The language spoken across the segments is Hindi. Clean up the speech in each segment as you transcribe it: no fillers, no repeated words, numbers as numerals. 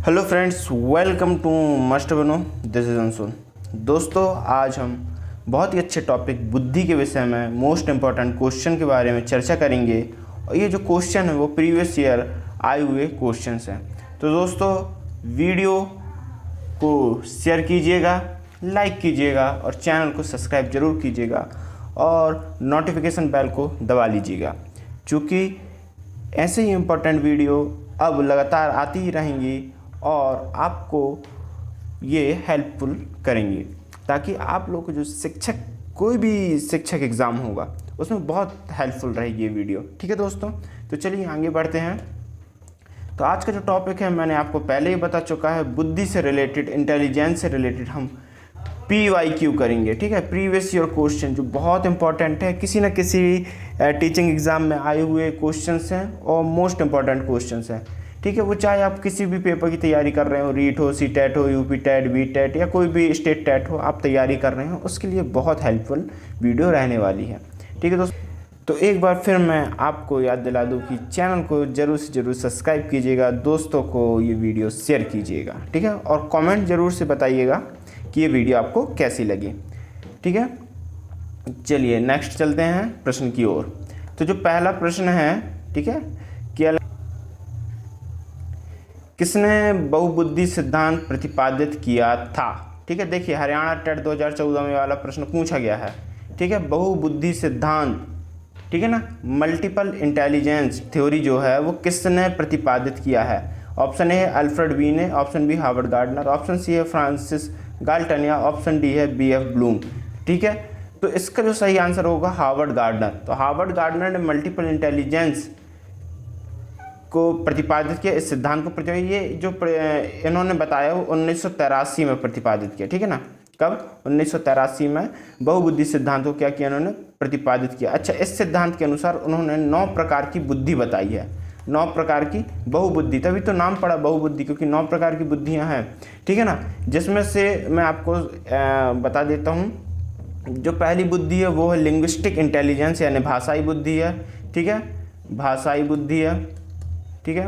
Hello friends, welcome to must बनो। This is Anshul. दोस्तों, आज हम बहुत ही अच्छे टॉपिक बुद्धि के विषय में मोस्ट इम्पॉर्टेंट क्वेश्चन के बारे में चर्चा करेंगे। और ये जो क्वेश्चन है वो प्रीवियस ईयर आए हुए क्वेश्चंस हैं। तो दोस्तों, वीडियो को शेयर कीजिएगा, लाइक कीजिएगा और चैनल को सब्सक्राइब जरूर कीजिएगा और नोटिफिकेशन बेल को दबा लीजिएगा, क्योंकि ऐसे ही इम्पोर्टेंट वीडियो अब लगातार आती ही रहेंगी और आपको ये हेल्पफुल करेंगी, ताकि आप लोग को जो कोई भी शिक्षक एग्ज़ाम होगा उसमें बहुत हेल्पफुल रहेगी ये वीडियो। ठीक है दोस्तों, तो चलिए आगे बढ़ते हैं। तो आज का जो टॉपिक है मैंने आपको पहले ही बता चुका है, बुद्धि से रिलेटेड, इंटेलिजेंस से रिलेटेड हम PYQ करेंगे। ठीक है, प्रीवियस ईयर क्वेश्चन जो बहुत इंपॉर्टेंट है, किसी न किसी टीचिंग एग्ज़ाम में आए हुए क्वेश्चंस हैं और मोस्ट इंपॉर्टेंट क्वेश्चंस हैं। ठीक है, वो चाहे आप किसी भी पेपर की तैयारी कर रहे हो, रीट हो, CTET हो, UP टेट, BTET या कोई भी स्टेट टेट हो, आप तैयारी कर रहे हो, उसके लिए बहुत हेल्पफुल वीडियो रहने वाली है। ठीक है दोस्तों, तो एक बार फिर मैं आपको याद दिला दूं कि चैनल को ज़रूर से ज़रूर सब्सक्राइब कीजिएगा, दोस्तों को ये वीडियो शेयर कीजिएगा। ठीक है, और कमेंट ज़रूर से बताइएगा कि ये वीडियो आपको कैसी लगी। ठीक है, चलिए नेक्स्ट चलते हैं प्रश्न की ओर। तो जो पहला प्रश्न है, ठीक है, किसने बहुबुद्धि सिद्धांत प्रतिपादित किया था? ठीक है, देखिए हरियाणा टेट 2014 में वाला प्रश्न पूछा गया है। ठीक है, बहुबुद्धि सिद्धांत, ठीक है ना, मल्टीपल इंटेलिजेंस थ्योरी जो है वो किसने प्रतिपादित किया है? ऑप्शन ए है Alfred Binet, option B Harvard Gardner, option C है फ्रांसिस गाल्टन या ऑप्शन डी है BF ब्लूम। ठीक है, तो इसका जो सही आंसर होगा हार्वर्ड गार्डनर। तो हार्वर्ड गार्डनर ने मल्टीपल इंटेलिजेंस को प्रतिपादित किया, इस सिद्धांत को ये जो इन्होंने बताया वो 1983 में प्रतिपादित किया। ठीक है ना, कब? 1983 में बहुबुद्धि सिद्धांत को क्या किया इन्होंने? प्रतिपादित किया। अच्छा, इस सिद्धांत के अनुसार उन्होंने 9 प्रकार की बुद्धि बताई है, 9 प्रकार की बहुबुद्धि, तभी तो नाम पड़ा बहुबुद्धि, क्योंकि 9 प्रकार की बुद्धियां हैं। ठीक है ना, जिसमें से मैं आपको बता देता हूँ। जो पहली बुद्धि है वो है लिंग्विस्टिक इंटेलिजेंस, यानी भाषाई बुद्धि है। ठीक है, भाषाई बुद्धि है। ठीक है,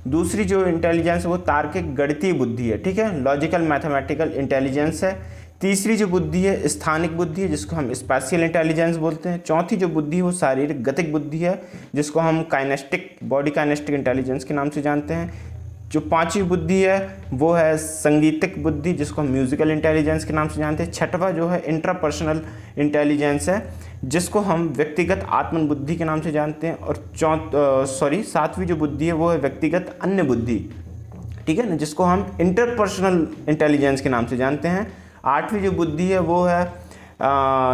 दूसरी जो इंटेलिजेंस है वो तार्किक गणितीय बुद्धि है। ठीक है, लॉजिकल मैथमेटिकल इंटेलिजेंस है। तीसरी जो बुद्धि है स्थानिक बुद्धि है, जिसको हम स्पेशियल इंटेलिजेंस बोलते हैं। चौथी जो बुद्धि है वो शारीरिक गतिक बुद्धि है, जिसको हम काइनेस्टिक, बॉडी काइनेस्टिक इंटेलिजेंस के नाम से जानते हैं। जो पांचवी बुद्धि है वो है संगीतिक बुद्धि, जिसको हम म्यूजिकल इंटेलिजेंस के नाम से जानते हैं। छठवां जो है इंट्रापर्सनल इंटेलिजेंस है, जिसको हम व्यक्तिगत आत्म बुद्धि के नाम से जानते हैं। और सातवीं जो बुद्धि है वो है व्यक्तिगत अन्य बुद्धि, ठीक है ना, जिसको हम इंटरपर्सनल इंटेलिजेंस के नाम से जानते हैं। आठवीं जो बुद्धि है वो है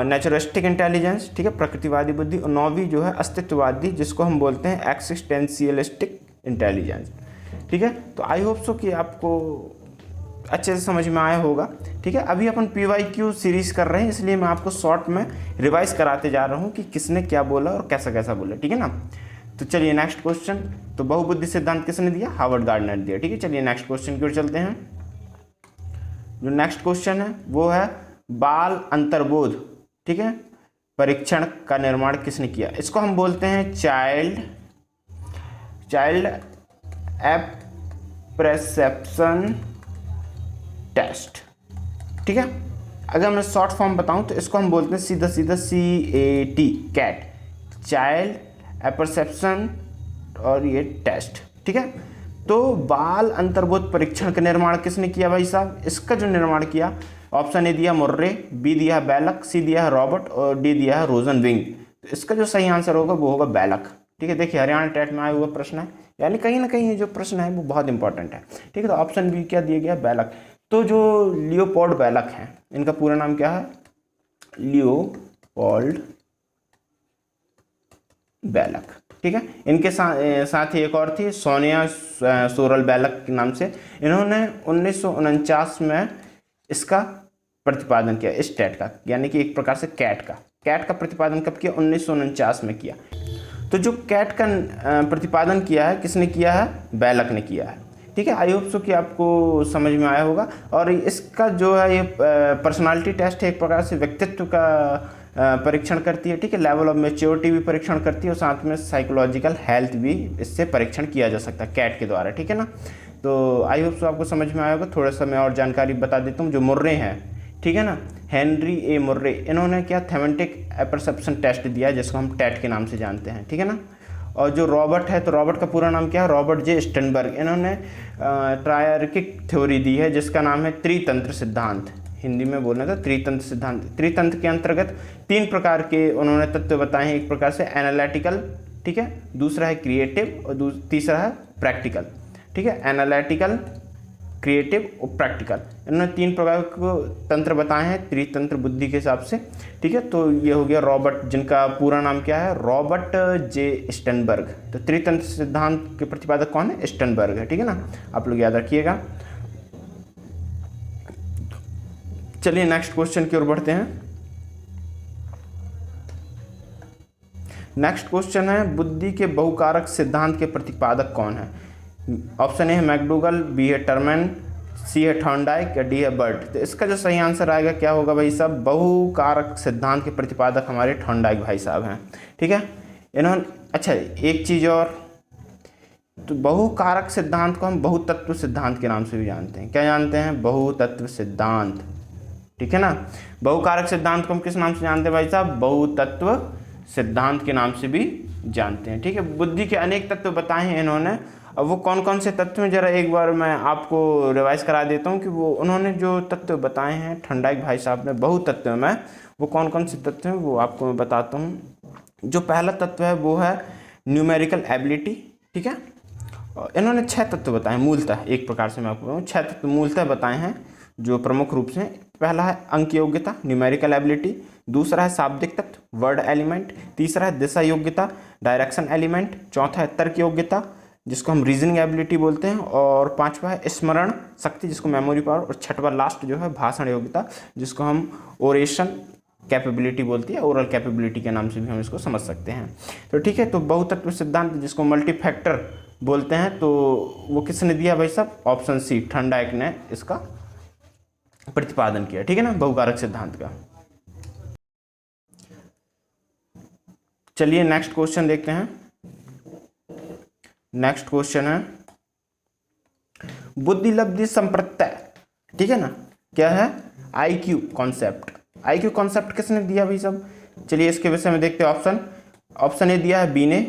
नेचुरलिस्टिक इंटेलिजेंस, ठीक है, प्रकृतिवादी बुद्धि। और नौवीं जो है अस्तित्ववादी, जिसको हम बोलते हैं एक्सिस्टेंशियलिस्टिक इंटेलिजेंस। ठीक है, तो आई होप सो कि आपको अच्छे से समझ में आया होगा। ठीक है, अभी अपन PYQ सीरीज कर रहे हैं, इसलिए मैं आपको शॉर्ट में रिवाइज कराते जा रहा हूँ कि किसने क्या बोला और कैसा कैसा बोला। ठीक है ना, तो चलिए नेक्स्ट क्वेश्चन। तो बहुबुद्धि सिद्धांत किसने दिया? हार्वर्ड गार्डनर ने दिया। ठीक है, चलिए नेक्स्ट क्वेश्चन की ओर चलते हैं। जो नेक्स्ट क्वेश्चन है वो है बाल अंतर्बोध, ठीक है, परीक्षण का निर्माण किसने किया? इसको हम बोलते हैं चाइल्ड एप्रेसेप्शन टेस्ट। ठीक है, अगर मैं शॉर्ट फॉर्म बताऊं तो इसको हम बोलते हैं सीधा CAT, कैट, चाइल्ड एप्रेसेप्शन और ये टेस्ट। ठीक है, तो बाल अंतर्बोध परीक्षण का निर्माण किसने किया भाई साहब? इसका जो निर्माण किया, ऑप्शन ए दिया मुर्रे, बी दिया है बैलक, सी दिया है रॉबर्ट और डी दिया है रोजनविंग। तो इसका जो सही आंसर होगा वो होगा बैलक। ठीक है, देखिए हरियाणा टेट में आया हुआ प्रश्न है, यानी कहीं ना कहीं ये जो प्रश्न है वो बहुत इंपॉर्टेंट है। ठीक है, तो ऑप्शन बी क्या दिया गया? बैलक। तो जो लियोपोल्ड बैलक हैं, इनका पूरा नाम क्या है? लियोपोल्ड बैलक। ठीक है, इनके साथ ही एक और थी सोनिया सोरल बैलक के नाम से। इन्होंने 1949 में इसका प्रतिपादन किया, इस टेट का, यानी कि एक प्रकार से कैट का प्रतिपादन कब किया? 1949 में किया। तो जो कैट का प्रतिपादन किया है, किसने किया है? बैलक ने किया है। ठीक है, आई होप सो कि आपको समझ में आया होगा। और इसका जो है ये पर्सनालिटी टेस्ट है, एक प्रकार से व्यक्तित्व का परीक्षण करती है। ठीक है, लेवल ऑफ मैच्योरिटी भी परीक्षण करती है और साथ में साइकोलॉजिकल हेल्थ भी इससे परीक्षण किया जा सकता है कैट के द्वारा। ठीक है ना, तो आई होप सो आपको समझ में आया होगा। थोड़ा सा मैं और जानकारी बता देता हूँ। जो मुर्रे हैं, ठीक है ना, हेनरी ए मुर्रे, इन्होंने क्या थेमेटिक परसेप्शन टेस्ट दिया जिसको हम टैट के नाम से जानते हैं, ठीक है ना। और जो रॉबर्ट है, तो रॉबर्ट का पूरा नाम क्या है, रॉबर्ट जे स्टनबर्ग, इन्होंने ट्रायर्किक थ्योरी दी है जिसका नाम है त्रितंत्र सिद्धांत। हिंदी में बोलना था त्रितंत्र सिद्धांत। त्रितंत्र के अंतर्गत 3 प्रकार के उन्होंने तत्व बताए हैं। एक प्रकार से एनालिटिकल, ठीक है, दूसरा है क्रिएटिव और तीसरा है प्रैक्टिकल, ठीक है। एनालिटिकल, क्रिएटिव और प्रैक्टिकल, इन्होंने 3 प्रकार को तंत्र बताए हैं त्रितंत्र बुद्धि के हिसाब से, ठीक है। तो ये हो गया रॉबर्ट, जिनका पूरा नाम क्या है, रॉबर्ट जे स्टनबर्ग। तो त्रितंत्र सिद्धांत के प्रतिपादक कौन है, स्टनबर्ग है, ठीक है ना, आप लोग याद रखिएगा। चलिए नेक्स्ट क्वेश्चन की ओर बढ़ते हैं। नेक्स्ट क्वेश्चन है बुद्धि के बहुकारक सिद्धांत के प्रतिपादक कौन है। ऑप्शन ए है मैकडूगल, बी है टर्मैन, सी है थॉर्नडाइक या डी है बर्ट। तो इसका जो सही आंसर आएगा क्या होगा भाई साहब, बहुकारक सिद्धांत के प्रतिपादक हमारे थॉर्नडाइक भाई साहब हैं, ठीक है। इन्होंने, अच्छा एक चीज़ और, तो बहुकारक सिद्धांत को हम बहुतत्व सिद्धांत के नाम से भी जानते हैं। क्या जानते हैं, बहुतत्व सिद्धांत, ठीक है ना। बहुकारक सिद्धांत को हम किस नाम से जानते हैं भाई साहब, बहुतत्व सिद्धांत के नाम से भी जानते हैं, ठीक है। बुद्धि के अनेक तत्व बताए हैं इन्होंने। अब वो कौन कौन से तत्व हैं, जरा एक बार मैं आपको रिवाइज करा देता हूँ कि वो उन्होंने जो तत्व बताए हैं थॉर्नडाइक भाई साहब ने बहुतत्व में, वो कौन कौन से तत्व हैं वो आपको मैं बताता हूँ। जो पहला तत्व है वो है न्यूमेरिकल एबिलिटी, ठीक है। इन्होंने 6 तत्व बताए मूलतः, एक प्रकार से मैं आपको बताऊँ 6 तत्व मूलतः बताए हैं जो प्रमुख रूप से। पहला है अंक योग्यता, न्यूमेरिकल एबिलिटी, दूसरा है शाब्दिक तत्व, वर्ड एलिमेंट, तीसरा है दिशा योग्यता, डायरेक्शन एलिमेंट, चौथा है तर्क योग्यता जिसको हम रीजनिंग एबिलिटी बोलते हैं, और 5वां है स्मरण शक्ति जिसको मेमोरी पावर, और 6वां लास्ट जो है भाषण योग्यता जिसको हम ओरेशन कैपेबिलिटी बोलती है, ओरल कैपेबिलिटी के नाम से भी हम इसको समझ सकते हैं। तो ठीक है, तो बहुतत्व सिद्धांत जिसको मल्टीफैक्टर बोलते हैं, तो वो किसने दिया भाई साहब, ऑप्शन सी थॉर्नडाइक ने इसका प्रतिपादन किया, ठीक है ना, बहुकारक सिद्धांत का। चलिए नेक्स्ट क्वेश्चन देखते हैं। नेक्स्ट क्वेश्चन है बुद्धि लब्धि संप्रत्यय, ठीक है ना, क्या है, आईक्यू कॉन्सेप्ट। आईक्यू कॉन्सेप्ट किसने दिया भाई साहब, चलिए इसके विषय में देखते हैं। ऑप्शन ए दिया है बी ने,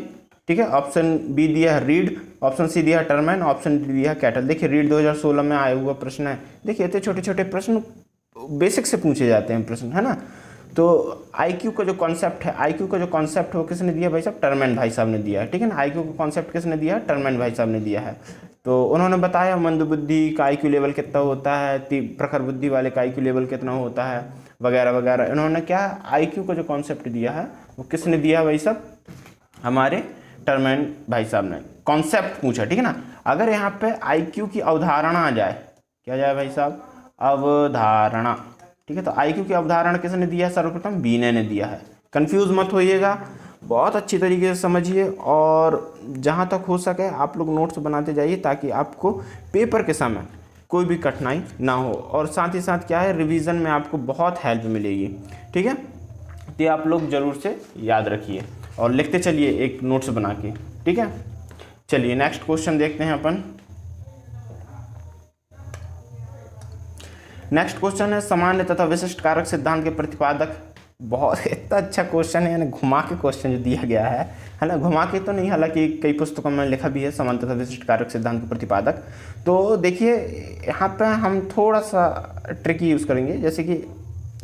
ठीक है, ऑप्शन बी दिया है रीड, ऑप्शन सी दिया है टर्मैन, ऑप्शन डी दिया है कैटल। देखिए रीड 2016 में आया हुआ प्रश्न है। देखिए इतने छोटे छोटे प्रश्न बेसिक से पूछे जाते हैं प्रश्न, है ना। तो आईक्यू का जो कॉन्सेप्ट है, आईक्यू का जो कॉन्सेप्ट है वो किसने दिया भाई साहब, टर्मैन भाई साहब ने दिया है, ठीक है ना। आईक्यू का कॉन्सेप्ट किसने दिया है, टर्मैन भाई साहब ने दिया है। तो उन्होंने बताया मंदबुद्धि का आईक्यू लेवल कितना होता है, प्रखर बुद्धि वाले का आईक्यू लेवल कितना होता है, वगैरह वगैरह। इन्होंने क्या आईक्यू का जो कॉन्सेप्ट दिया है वो किसने दिया भाई साहब, हमारे टर्मैन भाई साहब ने कॉन्सेप्ट पूछा, ठीक है ना। अगर यहाँ पे आईक्यू की अवधारणा आ जाए, क्या जाए भाई साहब, अवधारणा, ठीक है। तो आईक्यू की अवधारणा किसने दिया है, सर्वप्रथम बी ने दिया है। कंफ्यूज मत होइएगा, बहुत अच्छी तरीके से समझिए, और जहाँ तक हो सके आप लोग नोट्स बनाते जाइए ताकि आपको पेपर के समय कोई भी कठिनाई ना हो, और साथ ही साथ क्या है, रिवीजन में आपको बहुत हेल्प मिलेगी, ठीक है। तो ये आप लोग जरूर से याद रखिए और लिखते चलिए एक नोट्स बना के, ठीक है। चलिए नेक्स्ट क्वेश्चन देखते हैं अपन। नेक्स्ट क्वेश्चन है सामान्य तथा विशिष्ट कारक सिद्धांत के प्रतिपादक। बहुत इतना अच्छा क्वेश्चन है, यानी घुमा के क्वेश्चन जो दिया गया है ना, घुमा के तो नहीं, हालांकि कई पुस्तकों में लिखा भी है सामान्य तथा विशिष्ट कारक सिद्धांत के प्रतिपादक। तो देखिए यहाँ पे हम थोड़ा सा ट्रिकी यूज़ करेंगे, जैसे कि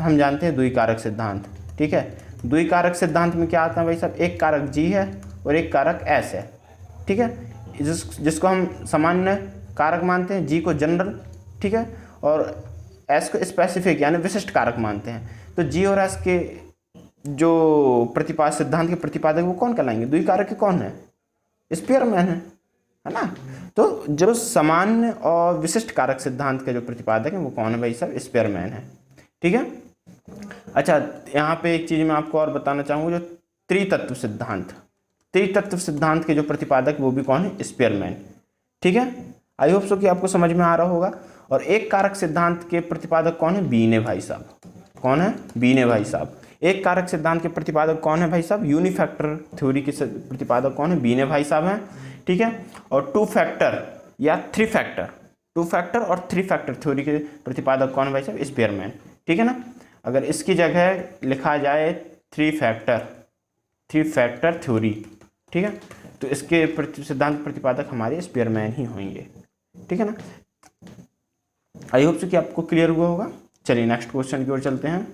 हम जानते हैं द्विकारक सिद्धांत, ठीक है। द्विकारक सिद्धांत में क्या आता है भाई साहब, एक कारक जी है और एक कारक एस है, ठीक है, जिसको हम सामान्य कारक मानते हैं, जी को जनरल, ठीक है, और एस को स्पेसिफिक यानी विशिष्ट कारक मानते हैं। तो जी और एस के जो सिद्धांत के प्रतिपादक वो कौन कहलाएंगे, द्विकारक के कौन है, स्पेयरमैन है ना। तो जो सामान्य और विशिष्ट कारक सिद्धांत के जो प्रतिपादक हैं वो कौन है भाई साहब, स्पेयरमैन है, ठीक है। अच्छा यहाँ पे एक चीज़ मैं आपको और बताना चाहूँगा, जो त्रितत्व सिद्धांत के जो प्रतिपादक वो भी कौन है, स्पेयरमैन, ठीक है। आई होप सो कि आपको समझ में आ रहा होगा। और एक कारक सिद्धांत के प्रतिपादक कौन है, बी ने भाई साहब, कौन है, बी ने भाई साहब। एक कारक सिद्धांत के प्रतिपादक कौन है भाई साहब, यूनिफैक्टर थ्योरी के प्रतिपादक कौन है, बी ने भाई साहब हैं, ठीक है। और टू फैक्टर या 3 फैक्टर, 2 फैक्टर और 3 फैक्टर थ्योरी के प्रतिपादक कौन है भाई साहब? स्पीयरमैन, ठीक है ना। अगर इसकी जगह लिखा जाए 3 फैक्टर थ्योरी, ठीक है, तो इसके सिद्धांत प्रतिपादक हमारे स्पीयरमैन ही होंगे, ठीक है ना। आई होप सो कि आपको क्लियर हुआ होगा। चलिए नेक्स्ट क्वेश्चन की ओर चलते हैं।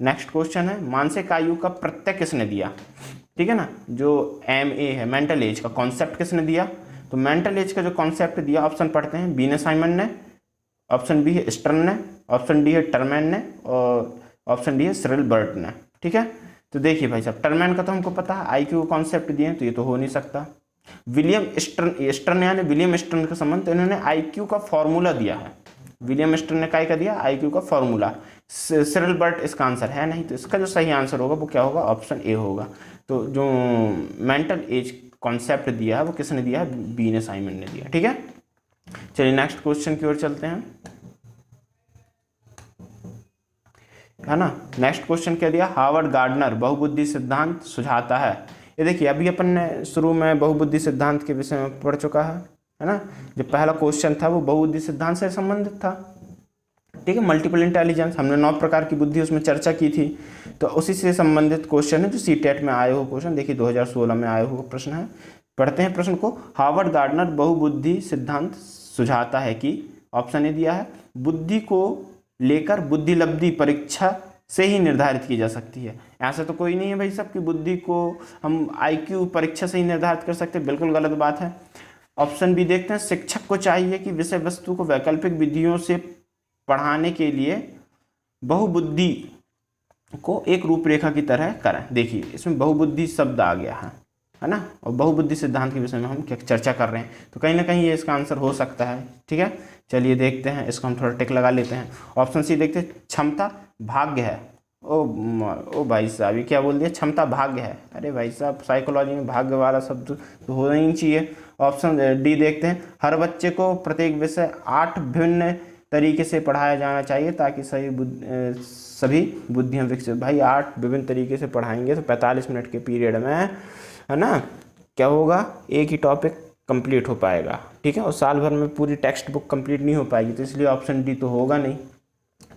नेक्स्ट क्वेश्चन है मानसिक आयु का प्रत्यय किसने दिया? ठीक है ना, जो MA है मेंटल एज का कॉन्सेप्ट किसने दिया? तो मेंटल एज का जो कॉन्सेप्ट दिया, ऑप्शन पढ़ते हैं, बी ने साइमन ने, ऑप्शन बी है स्टर्न ने, ऑप्शन डी है टर्मैन ने, और ऑप्शन डी है सिरिल बर्ट ने, ठीक है। तो देखिए भाई साहब, टर्मैन का तो हमको पता है, IQ कॉन्सेप्ट दिए, तो ये तो हो नहीं सकता। विलियम स्टर्न यानी विलियम स्टर्न का संबंध, तो इन्होंने IQ का फॉर्मूला दिया है। विलियम स्टर्न ने क्या दिया? IQ का फॉर्मूला। सिरिल बर्ट इसका आंसर है नहीं, तो इसका जो सही आंसर होगा वो क्या होगा? ऑप्शन ए होगा। तो जो मेंटल एज कॉन्सेप्ट दिया है वो किसने दिया है? बी ने साइमन ने दिया, ठीक है। चलिए नेक्स्ट क्वेश्चन की ओर चलते हैं, है ना। नेक्स्ट क्वेश्चन क्या दिया? हार्वर्ड गार्डनर बहुबुद्धि सिद्धांत सुझाता है। ये देखिए, अभी अपन ने शुरू में बहुबुद्धि सिद्धांत के विषय में पढ़ चुका है ना। जो पहला क्वेश्चन था वो बहुबुद्धि सिद्धांत से संबंधित था, ठीक है। मल्टीपल इंटेलिजेंस, हमने 9 प्रकार की बुद्धि उसमें चर्चा की थी, तो उसी से संबंधित क्वेश्चन है जो CTET में आए हुए क्वेश्चन। देखिए 2016 में आए हुए प्रश्न है। पढ़ते हैं प्रश्न को। हार्वर्ड गार्डनर बहुबुद्धि सिद्धांत सुझाता है कि, ऑप्शन ए दिया है, बुद्धि को लेकर बुद्धि लब्धि परीक्षा से ही निर्धारित की जा सकती है। ऐसा तो कोई नहीं है भाई साहब कि बुद्धि को हम IQ परीक्षा से ही निर्धारित कर सकते हैं, बिल्कुल गलत बात है। ऑप्शन बी देखते हैं, शिक्षक को चाहिए कि विषय वस्तु को वैकल्पिक विधियों से पढ़ाने के लिए बहुबुद्धि को एक रूपरेखा की तरह करें। देखिए इसमें बहुबुद्धि शब्द आ गया है ना, और बहुबुद्धि सिद्धांत के विषय में हम क्या चर्चा कर रहे हैं, तो कहीं ना कहीं ये इसका आंसर हो सकता है, ठीक है। चलिए देखते हैं, इसको हम थोड़ा टिक लगा लेते हैं। ऑप्शन सी देखते हैं, क्षमता भाग्य है। ओ भाई साहब, ये क्या बोल दिया? क्षमता भाग्य है। अरे भाई साहब, साइकोलॉजी में भाग्य वाला शब्द तो होना ही चाहिए। ऑप्शन डी देखते हैं, हर बच्चे को प्रत्येक विषय 8 भिन्न तरीके से पढ़ाया जाना चाहिए ताकि सभी बुद्धियाँ विकसित। भाई 8 विभिन्न तरीके से पढ़ाएंगे तो 45 मिनट के पीरियड में, है ना, क्या होगा? एक ही टॉपिक कंप्लीट हो पाएगा, ठीक है। और साल भर में पूरी टेक्स्ट बुक कंप्लीट नहीं हो पाएगी, तो इसलिए ऑप्शन डी तो होगा नहीं।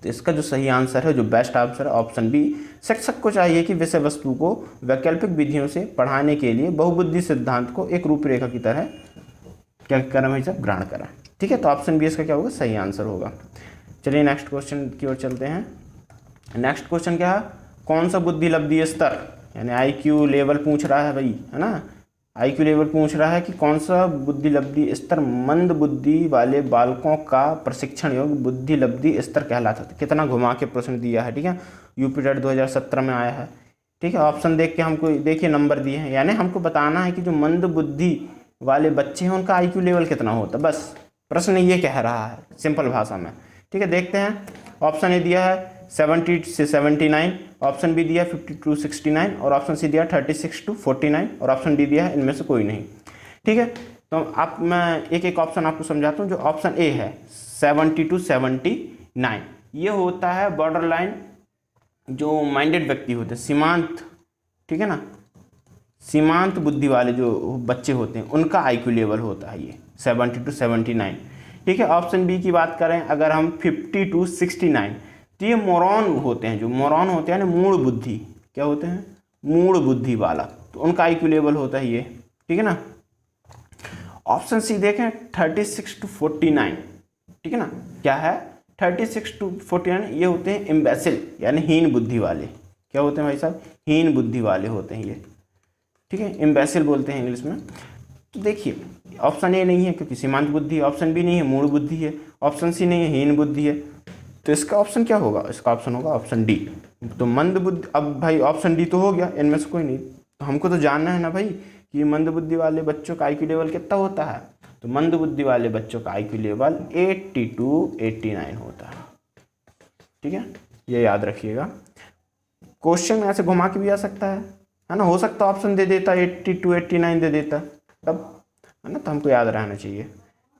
तो इसका जो सही आंसर है, जो बेस्ट आंसर है, ऑप्शन बी। शिक्षक को चाहिए कि विषय वस्तु को वैकल्पिक विधियों से पढ़ाने के लिए बहुबुद्धि सिद्धांत को एक रूपरेखा की तरह क्या करें भाई साहब? ग्रहण करें, ठीक है। तो ऑप्शन बी इसका क्या होगा? सही आंसर होगा। चलिए नेक्स्ट क्वेश्चन की ओर चलते हैं। नेक्स्ट क्वेश्चन क्या है? कौन सा बुद्धि लब्धि स्तर, यानी IQ लेवल पूछ रहा है भाई, है ना। IQ लेवल पूछ रहा है कि कौन सा बुद्धि लब्धि स्तर मंद बुद्धि वाले बालकों का प्रशिक्षण योग्य बुद्धि लब्धि स्तर कहलाता है। कितना घुमा के प्रश्न दिया है, ठीक है। यूपीटेट 2017 में आया है, ठीक है। ऑप्शन देख के हमको देखिए नंबर दिए हैं, यानी हमको बताना है कि जो मंद बुद्धि वाले बच्चे हैं उनका IQ लेवल कितना होता है, बस प्रश्न ये कह रहा है सिंपल भाषा में, ठीक है। देखते हैं, ऑप्शन ए दिया है 70 से 79, ऑप्शन बी दिया 50 to 69, और ऑप्शन सी दिया 36 to 49, और ऑप्शन डी दिया है इनमें से कोई नहीं, ठीक है। तो आप मैं एक एक ऑप्शन आपको समझाता हूँ। जो ऑप्शन ए है 70 to 79, ये होता है बॉर्डर लाइन, जो माइंडेड व्यक्ति होते हैं, सीमांत, ठीक है ना, सीमांत बुद्धि वाले जो बच्चे होते हैं उनका IQ लेवल होता है ये 70 to 79, ठीक है। ऑप्शन बी की बात करें अगर हम 50 to 69, तो ये मोरॉन होते हैं। जो मोरॉन होते हैं ना, मूढ़ बुद्धि, क्या होते हैं? मूढ़ बुद्धि वाला, तो उनका IQ लेवल होता है ये, ठीक है ना। ऑप्शन सी देखें 36 to 49, ठीक है ना, क्या है? 36 to 49 ये होते हैं इम्बेसिल, यानी हीन बुद्धि वाले। क्या होते हैं भाई साहब? हीन बुद्धि वाले होते हैं ये, ठीक है, इम्बेसिल बोलते हैं इंग्लिश में। तो देखिए ऑप्शन ए नहीं है क्योंकि सीमांत बुद्धि, ऑप्शन बी नहीं है मूढ़ बुद्धि है, ऑप्शन सी नहीं है हीन बुद्धि है, तो इसका ऑप्शन क्या होगा? इसका ऑप्शन होगा ऑप्शन डी। तो मंद बुद्धि, अब भाई ऑप्शन डी तो हो गया, इनमें से कोई नहीं, तो हमको तो जानना है ना भाई कि मंद बुद्धि वाले बच्चों का IQ लेवल कितना होता है। तो मंद बुद्धि वाले बच्चों का IQ लेवल 80 to 89 होता है, ठीक है, ये याद रखिएगा। क्वेश्चन ऐसे घुमा के भी आ सकता है ना, हो सकता है ऑप्शन दे देता 80 to 89 दे देता, तब है ना, तो हमको याद रहना चाहिए।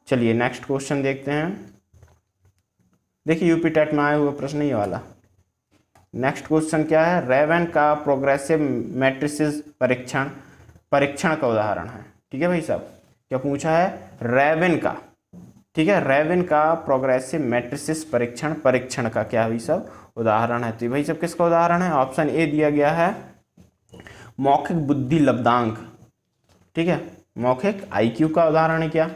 चलिए नेक्स्ट क्वेश्चन देखते हैं। देखिए यूपीटेट में आया हुआ प्रश्न ये वाला। नेक्स्ट क्वेश्चन क्या है? रेवन का प्रोग्रेसिव मैट्रिसेस परीक्षण का उदाहरण है, ठीक है भाई साहब। क्या पूछा है, रेवेन का, ठीक है, रेवेन का प्रोग्रेसिव मैट्रिसेस परीक्षण का क्या हुई सब उदाहरण है। तो भाई सब किसका उदाहरण है, ऑप्शन ए दिया गया है मौखिक बुद्धि लब्धांक, ठीक है, मौखिक आईक्यू का उदाहरण है क्या।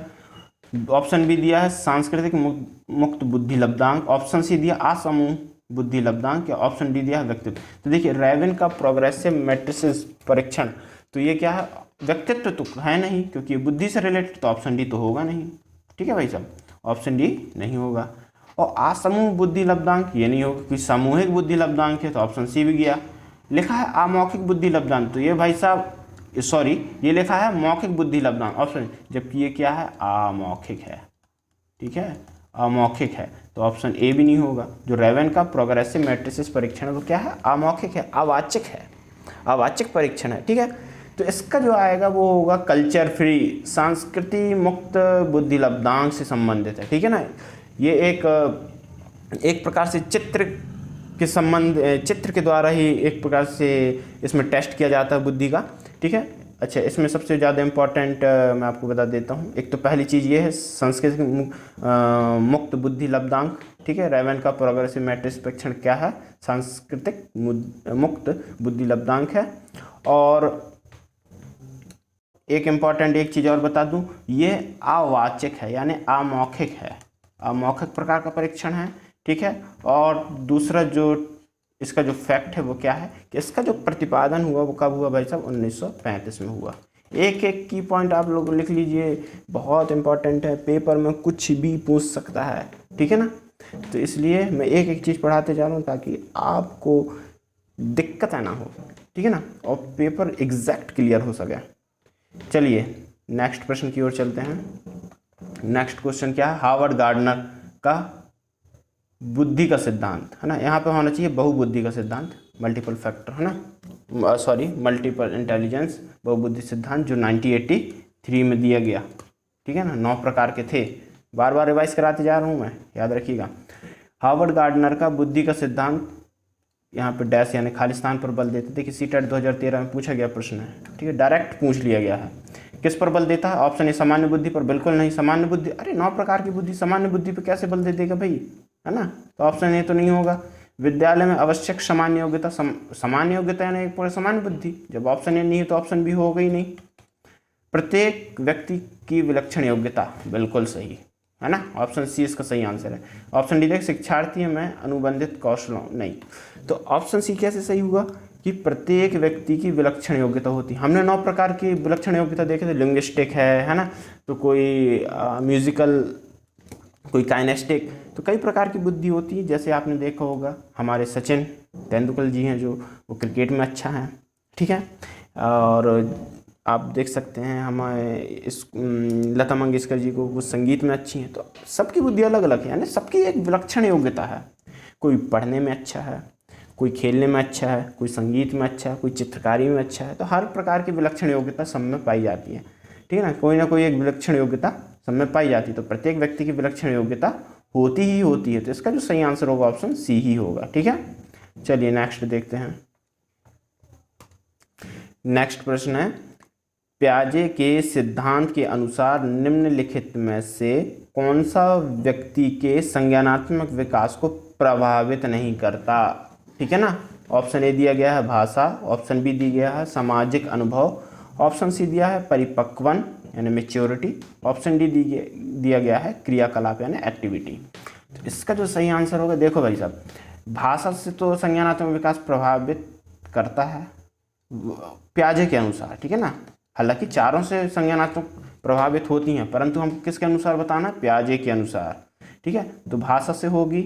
ऑप्शन बी दिया है सांस्कृतिक मुक्त बुद्धि लब्धांक, ऑप्शन सी दिया असमूह बुद्धि लब्धांक, या ऑप्शन डी दिया है व्यक्तित्व। तो देखिए रेवेन का प्रोग्रेसिव मैट्रिसेस परीक्षण, तो ये क्या है, व्यक्तित्व तो है नहीं क्योंकि ये बुद्धि से रिलेटेड, तो ऑप्शन डी तो होगा नहीं, ठीक है भाई साहब, ऑप्शन डी नहीं होगा। और असमूह बुद्धि लब्धांक ये नहीं होगा क्योंकि सामूहिक बुद्धि लब्धांक है, तो ऑप्शन सी भी गया। लिखा है अमौखिक बुद्धि लब्धांक, तो ये भाई साहब सॉरी ये लिखा है मौखिक बुद्धि लब्धांक ऑप्शन, जबकि ये क्या है अमौखिक है, ठीक है, अमौखिक है, तो ऑप्शन ए भी नहीं होगा। जो रेवेन का प्रोग्रेसिव मैट्रिसेस परीक्षण वो क्या है, अमौखिक है, अवाचक है, अवाचक परीक्षण है, ठीक है। तो इसका जो आएगा वो होगा कल्चर फ्री, संस्कृति मुक्त बुद्धि लब्धांक से संबंधित है, ठीक है ना। ये एक प्रकार से चित्र के द्वारा ही एक प्रकार से इसमें टेस्ट किया जाता है बुद्धि का, ठीक है। अच्छा, इसमें सबसे ज़्यादा इम्पॉर्टेंट मैं आपको बता देता हूँ। एक तो पहली चीज़ ये है सांस्कृतिक मुक्त बुद्धि लब्धांक, ठीक है, रेवेन का प्रोग्रेसिव मैट्रिक्स परीक्षण क्या है, सांस्कृतिक मुक्त बुद्धि लब्धांक है। और एक इम्पॉर्टेंट एक चीज़ और बता दूँ, ये अवाचक है यानी अमौखिक है, अमौखिक प्रकार का परीक्षण है, ठीक है। और दूसरा जो इसका जो फैक्ट है वो क्या है कि इसका जो प्रतिपादन हुआ वो कब हुआ भाई साहब, 1935 में हुआ। एक एक की पॉइंट आप लोग लिख लीजिए, बहुत इंपॉर्टेंट है, पेपर में कुछ भी पूछ सकता है, ठीक है ना। तो इसलिए मैं एक एक चीज़ पढ़ाते जा रहा हूँ ताकि आपको दिक्कत ना हो, ठीक है ना, और पेपर एग्जैक्ट क्लियर हो सके। चलिए नेक्स्ट प्रश्न की ओर चलते हैं। नेक्स्ट क्वेश्चन क्या है, हार्वर्ड गार्डनर का बुद्धि का सिद्धांत, है ना, यहाँ पे होना चाहिए बहुबुद्धि का सिद्धांत, मल्टीपल फैक्टर, है ना, सॉरी मल्टीपल इंटेलिजेंस बहुबुद्धि सिद्धांत, जो 1983 में दिया गया, ठीक है ना। 9 प्रकार के थे, बार बार रिवाइज कराते जा रहा हूँ मैं, याद रखिएगा। हार्वर्ड गार्डनर का बुद्धि का सिद्धांत, यहाँ पे डैश यानी खालिस्तान पर बल देते। देखिए सीटेट 2013 में पूछा गया प्रश्न है, ठीक है, डायरेक्ट पूछ लिया गया है। किस पर बल देता है, ऑप्शन ए सामान्य बुद्धि पर, बिल्कुल नहीं, सामान्य बुद्धि, अरे 9 प्रकार की बुद्धि सामान्य बुद्धि पर कैसे बल दे देगा भाई, है ना, तो ऑप्शन ए तो नहीं होगा। विद्यालय में आवश्यक सामान्य योग्यता, सामान्य योग्यता यानी पूरे सामान्य बुद्धि, जब ऑप्शन ए नहीं है तो ऑप्शन बी होगा ही नहीं। प्रत्येक व्यक्ति की विलक्षण योग्यता, बिल्कुल सही, है ना, ऑप्शन सी इसका सही आंसर है। ऑप्शन डी देख शिक्षार्थी में अनुबंधित कौशलों, नहीं, तो ऑप्शन सी कैसे सही हुआ कि प्रत्येक व्यक्ति की विलक्षण योग्यता होती है। हमने 9 प्रकार की विलक्षण योग्यता देखे थे, लिंग्विस्टिक है ना, तो कोई म्यूजिकल, कोई काइनेस्टिक, तो कई प्रकार की बुद्धि होती है। जैसे आपने देखा होगा हमारे सचिन तेंदुलकर जी हैं जो वो क्रिकेट में अच्छा है, ठीक है, और आप देख सकते हैं हमारे इस लता मंगेशकर जी को, वो संगीत में अच्छी हैं। तो सबकी बुद्धि अलग अलग है, यानी सबकी एक विलक्षण योग्यता है। कोई पढ़ने में अच्छा है, कोई खेलने में अच्छा है, कोई संगीत में अच्छा है, कोई चित्रकारी में अच्छा है, तो हर प्रकार की विलक्षण योग्यता सब में पाई जाती है, ठीक है ना, कोई ना कोई एक विलक्षण योग्यता सब में पाई जाती है। तो प्रत्येक व्यक्ति की विलक्षण योग्यता होती ही होती है, तो इसका जो सही आंसर होगा ऑप्शन सी ही होगा, ठीक है। चलिए नेक्स्ट देखते हैं। नेक्स्ट प्रश्न है, प्याजे के सिद्धांत के अनुसार निम्नलिखित में से कौन सा व्यक्ति के संज्ञानात्मक विकास को प्रभावित नहीं करता, ठीक है ना। ऑप्शन ए दिया गया है भाषा, ऑप्शन बी दिया गया है सामाजिक अनुभव, ऑप्शन सी दिया है परिपक्वन यानी मेच्योरिटी, ऑप्शन डी दिया गया है क्रियाकलाप यानी एक्टिविटी। तो इसका जो सही आंसर होगा, देखो भाई साहब, भाषा से तो संज्ञानात्मक विकास प्रभावित करता है प्याजे के अनुसार, ठीक है ना। हालांकि चारों से संज्ञानात्मक प्रभावित होती हैं, परंतु हमको किसके अनुसार बताना है, प्याजे के अनुसार, ठीक है। तो भाषा से होगी,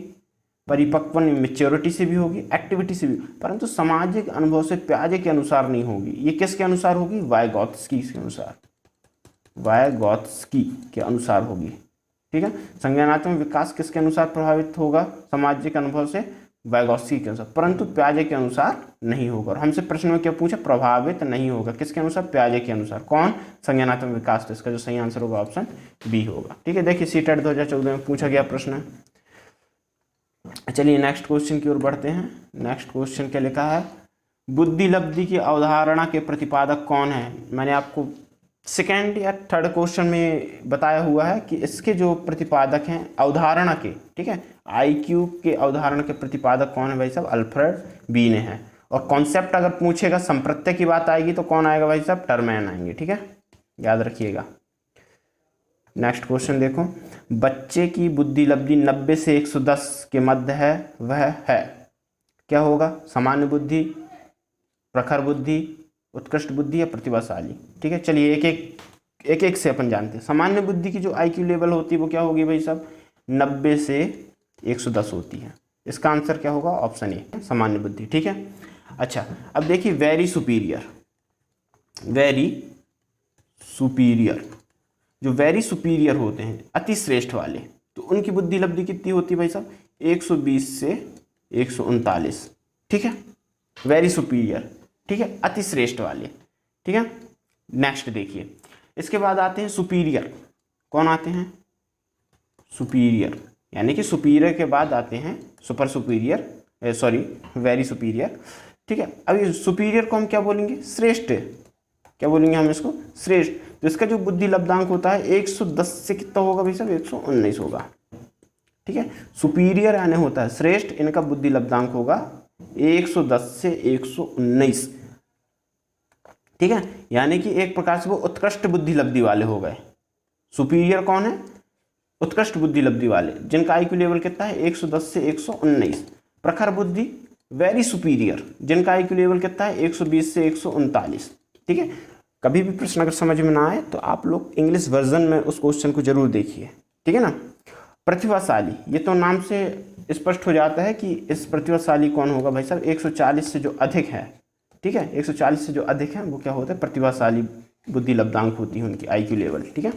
परिपक्वन मेच्योरिटी से भी होगी, एक्टिविटी से भी, परंतु सामाजिक अनुभव से प्याजे के अनुसार नहीं होगी। ये किसके अनुसार होगी, वाइगोत्स्की के अनुसार, वाइगोत्स्की के अनुसार होगी, ठीक है। संज्ञानात्मक विकास किसके अनुसार प्रभावित होगा, सामाजिक अनुभव से, वाइगोत्स्की के अनुसार, परंतु प्याजे के अनुसार नहीं होगा। और हमसे प्रश्न में क्या पूछा, प्रभावित नहीं होगा, किसके अनुसार, प्याजे के अनुसार। कौन, संज्ञानात्मक विकास। तो इसका जो सही आंसर होगा ऑप्शन बी होगा, ठीक है। देखिए सीटेट 2014 में पूछा गया प्रश्न है। चलिए नेक्स्ट क्वेश्चन की ओर बढ़ते हैं। नेक्स्ट क्वेश्चन क्या लिखा है, बुद्धि लब्धि की अवधारणा के प्रतिपादक कौन है। मैंने आपको सेकेंड या थर्ड क्वेश्चन में बताया हुआ है कि इसके जो प्रतिपादक हैं अवधारणा के, ठीक है, आईक्यू के अवधारणा के प्रतिपादक कौन है भाई साहब, अल्फ्रेड बीने हैं। और कॉन्सेप्ट अगर पूछेगा, संप्रत्यय की बात आएगी तो कौन आएगा भाई साहब, टर्मैन आएंगे, ठीक है, याद रखिएगा। नेक्स्ट क्वेश्चन देखो, बच्चे की बुद्धि लब्धि 90 से 110 के मध्य है, वह है, क्या होगा, सामान्य बुद्धि, प्रखर बुद्धि, उत्कृष्ट बुद्धि या प्रतिभाशाली। ठीक है, चलिए एक एक से अपन जानते हैं। सामान्य बुद्धि की जो आईक्यू लेवल होती है वो क्या होगी भाई साहब, 90 से 110 होती है। इसका आंसर क्या होगा, ऑप्शन ए, सामान्य बुद्धि। ठीक है, अच्छा अब देखिए वेरी सुपीरियर, वेरी सुपीरियर, जो वेरी सुपीरियर होते हैं, अति श्रेष्ठ वाले, तो उनकी बुद्धि लब्धि कितनी होती है भाई साहब, 120 से 139। ठीक है, वेरी सुपीरियर, ठीक है, अति श्रेष्ठ वाले। ठीक है, नेक्स्ट देखिए, इसके बाद आते हैं सुपीरियर। कौन आते हैं, सुपीरियर, यानी कि सुपीरियर के बाद आते हैं super superior, sorry very superior. ठीक है, अब ये सुपीरियर को हम क्या बोलेंगे, श्रेष्ठ, क्या बोलेंगे हम इसको, श्रेष्ठ। तो इसका जो बुद्धि लब्धांक होता है 110 से कितना होगा भाई साहब, 119 होगा। ठीक है, सुपीरियर यानी होता है श्रेष्ठ, इनका बुद्धि लब्धांक होगा 110 से 119। ठीक है, यानी कि एक प्रकार से वो उत्कृष्ट बुद्धि लब्धि वाले हो गए। सुपीरियर कौन है, उत्कृष्ट बुद्धि लब्धि वाले, जिनका आईक्यू लेवल कितना है 110 से 119। प्रखर बुद्धि वेरी सुपीरियर, जिनका आईक्यू लेवल कितना है 120 से 139। ठीक है, कभी भी प्रश्न अगर समझ में ना आए तो आप लोग इंग्लिश वर्जन में उस क्वेश्चन को जरूर देखिए। ठीक है ना। प्रतिभाशाली, ये तो नाम से स्पष्ट हो जाता है कि इस प्रतिभाशाली कौन होगा भाई साहब, 140 से जो अधिक है। ठीक है, 140 से जो अधिक है वो क्या होता है, प्रतिभाशाली बुद्धि लब्धांक होती है उनकी आईक्यू लेवल। ठीक है,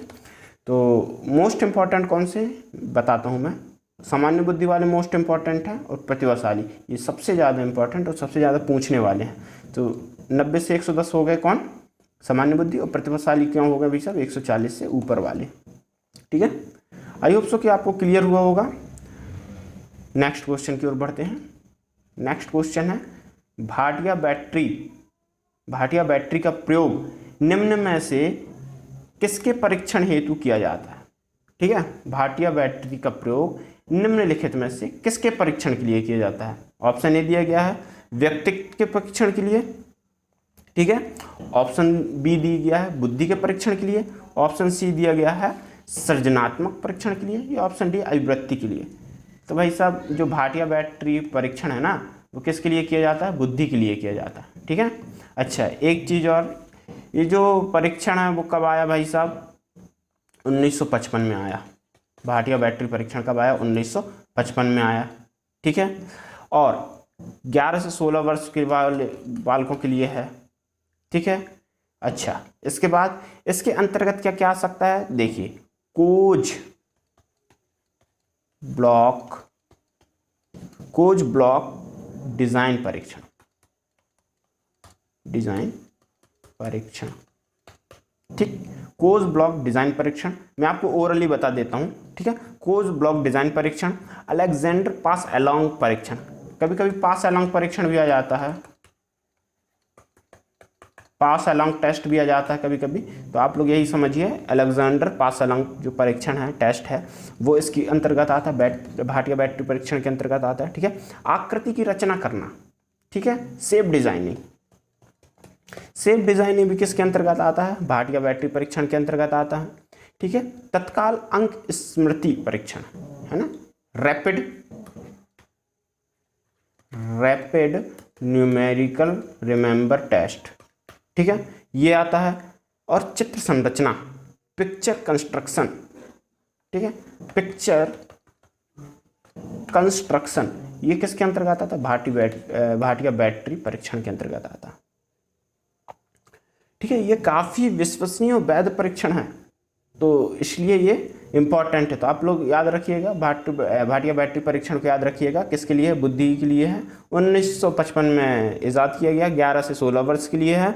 तो मोस्ट इंपॉर्टेंट कौन से बताता हूँ मैं, सामान्य बुद्धि वाले मोस्ट इंपॉर्टेंट हैं और प्रतिभाशाली ये सबसे ज़्यादा इंपॉर्टेंट और सबसे ज़्यादा पूछने वाले हैं। तो 90 से 110 हो गए कौन, सामान्य बुद्धि, और प्रतिभाशाली क्यों हो गए भाई साहब 140 से ऊपर वाले। ठीक है, आई होप सो कि आपको क्लियर हुआ होगा। नेक्स्ट क्वेश्चन की ओर बढ़ते हैं। नेक्स्ट क्वेश्चन है भाटिया बैटरी, भाटिया बैटरी का प्रयोग निम्न में से किसके परीक्षण हेतु किया जाता है। ठीक है, भाटिया बैटरी का प्रयोग निम्नलिखित में से किसके परीक्षण के लिए किया जाता है। ऑप्शन ए दिया गया है व्यक्तित्व के परीक्षण के लिए। ठीक है, ऑप्शन बी दिया गया है बुद्धि के परीक्षण के लिए, ऑप्शन सी दिया गया है सृजनात्मक परीक्षण के लिए, या ऑप्शन डी अभिवृत्ति के लिए। तो भाई साहब जो भाटिया बैटरी परीक्षण है ना वो किसके लिए किया जाता है, बुद्धि के लिए किया जाता है। ठीक है, अच्छा एक चीज़ और, ये जो परीक्षण है वो कब आया भाई साहब, 1955 में आया। भाटिया बैटरी परीक्षण कब आया, 1955 में आया। ठीक है, और 11 से 16 वर्ष के बालकों के लिए है। ठीक है, अच्छा इसके बाद इसके अंतर्गत क्या क्या आ सकता है, देखिए कोज ब्लॉक डिजाइन परीक्षण, डिजाइन परीक्षण। ठीक, कोज ब्लॉक डिजाइन परीक्षण मैं आपको ओरली बता देता हूं। ठीक है, कोज ब्लॉक डिजाइन परीक्षण, अलेक्जेंडर पास अलोंग परीक्षण, कभी कभी पास अलोंग परीक्षण भी आ जाता है, पास अलोंग टेस्ट भी आ जाता है कभी कभी। तो आप लोग यही समझिए अलेक्जेंडर पास अलोंग जो परीक्षण है, टेस्ट है, वो इसके अंतर्गत आता है, भाटिया बैटरी परीक्षण के अंतर्गत आता है। ठीक है, आकृति की रचना करना। ठीक है, शेप डिजाइनिंग, शेप डिजाइनिंग भी किसके अंतर्गत आता है, भाटिया बैटरी परीक्षण के अंतर्गत आता है। ठीक है, तत्काल अंक स्मृति परीक्षण है ना, रैपिड न्यूमेरिकल रिमेंबर टेस्ट। ठीक है, ये आता है। और चित्र संरचना, पिक्चर कंस्ट्रक्शन। ठीक है, पिक्चर कंस्ट्रक्शन ये किसके अंतर्गत आता है, भाटिया बैटरी परीक्षण के अंतर्गत आता है। ठीक है, ये काफ़ी विश्वसनीय और वैध परीक्षण है, तो इसलिए ये इंपॉर्टेंट है। तो आप लोग याद रखिएगा, भाटिया बैटरी परीक्षण को याद रखिएगा, किसके लिए, बुद्धि के लिए है। 1955 में इजाद किया गया, 11 से 16 वर्ष के लिए है।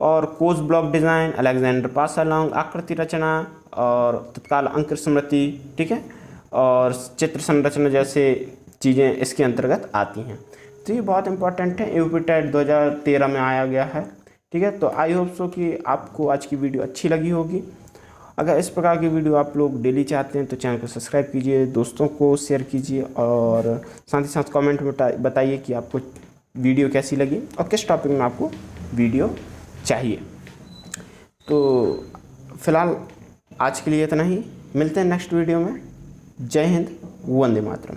और कोज ब्लॉक डिज़ाइन, अलेक्जेंडर पास अलोंग, आकृति रचना और तत्काल अंक स्मृति। ठीक है, और चित्र संरचना जैसे चीज़ें इसके अंतर्गत आती हैं। तो ये बहुत इंपॉर्टेंट है, यूपी टेट 2013 में आया गया है। ठीक है, तो आई होप सो कि आपको आज की वीडियो अच्छी लगी होगी। अगर इस प्रकार की वीडियो आप लोग डेली चाहते हैं तो चैनल को सब्सक्राइब कीजिए, दोस्तों को शेयर कीजिए और साथ ही साथ कमेंट में बताइए कि आपको वीडियो कैसी लगी और किस टॉपिक में आपको वीडियो चाहिए। तो फिलहाल आज के लिए इतना ही, मिलते हैं नेक्स्ट वीडियो में। जय हिंद, वंदे मातरम।